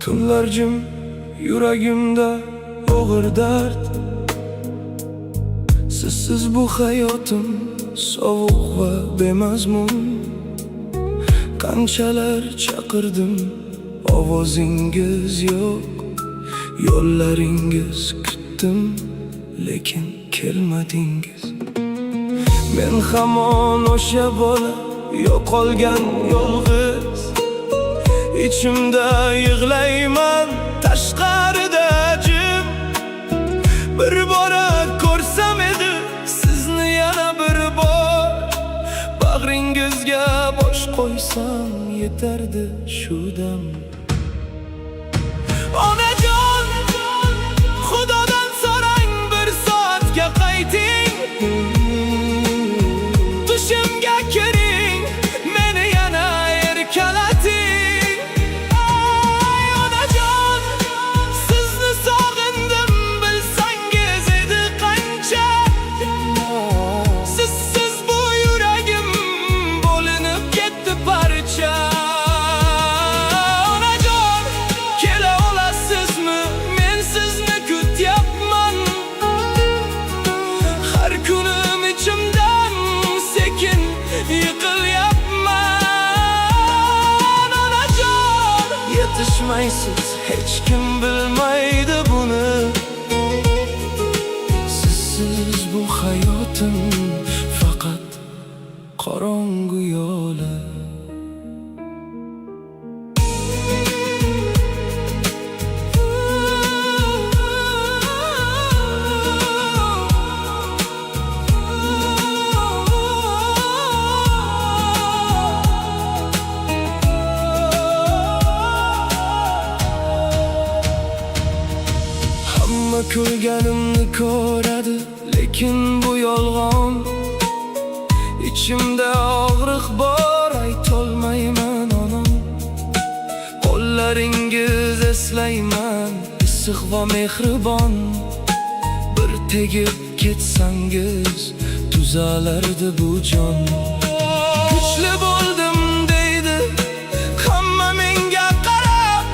Tunlar jim, yuragimda og'ir dard. Sizsiz bu hayotim sovuq va bemazmun. Qanchalar chaqirdim, ovozingiz yo'q. Yo'llaringiz kutdim, lekin kelmadingiz. Men hamon o'sha bola, yo'qolgan yolg'iz. İçimde yig'layman, tashqarida jim. Bir bora ko'rsam edi sizni yana bir bor. Bag'ringizga bosh qo'ysam yetardi shu dam. Onajon, Xudodan so'rang, bir soatga qayting. Tushimga kiring, meni yana erkalating. Ay onajon, sizni sog'indim, bilsangiz edi qancha. Sizsiz bu yuragim bo'linib ketdi parcha. Onajon, kela olasizmi? Men sizni kutyapman. Har kunim ichimdan sekin yiqilyapman. Onajon, yetishmaysiz, hech kim bilmaydi buni. Sizsiz bu hayotim faqat qorong'u yo'li. Hamma ko'rganimni ko'radi, lekin bu yolg'on. İçimde og'riq bor, aytolmayman onam. Qo'llaringiz eslayman, issiq va mehribon. Bir tegib ketsangiz tuzalardi bu jon. Kuchli bo'ldim deydi hamma menga qarab,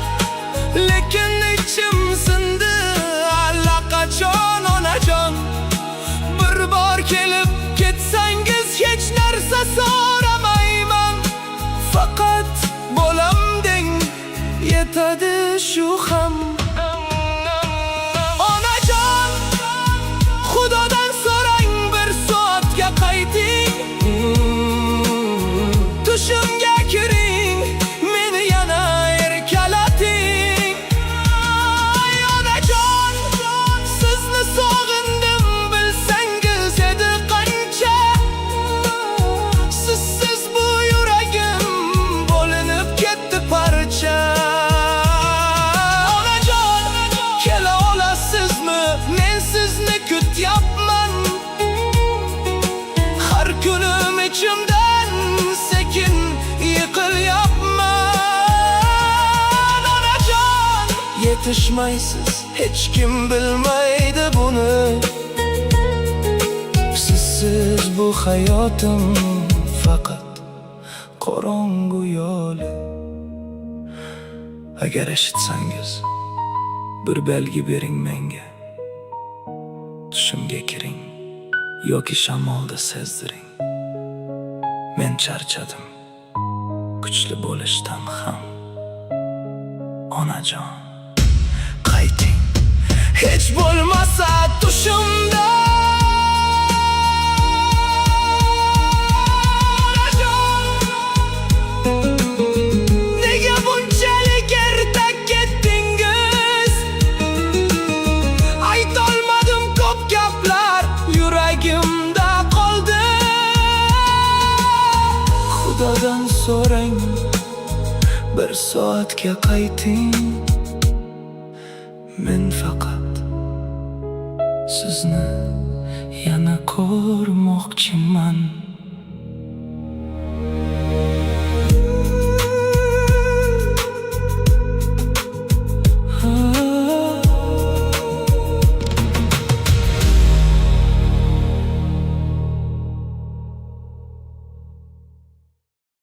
lekin ichim sindi allaqachon. Onajon, bir bor kelib ketsangiz hech narsa so'ramayman. Faqat bo'lam deng, yetadi shu ham. Onajon, Xudodan so'rang, bir soatga qayting. Tushimga kiring, meni yana erkalating. Ay onajon, sizni sog'indim, bilsangiz edi qancha. Sizsiz bu yuragim bo'linib ketdi parcha. Onajon, kela olasizmi? Men sizni kutyapman. Har kunim ichimdan sekin yiqilyapman. Onajon, yetishmaysiz, hech kim bilmaydi buni. Sizsiz bu hayotim faqat qorong'u yo'li. Agar eshitsangiz, bir belgi bering menga. Tushimga kiring yoki shamolda sezdiring. Men charchadim kuchli bo'lishdan ham. Onajon, qayting, hech bo'lmasa tushimda. Nega bunchalik erta ketdingiz? Aytolmadim ko'p gaplar, yuragimda qoldi. Xudodan so'rang, bir soatga qayting. Men faqat sizni yana ko'rmoqchiman.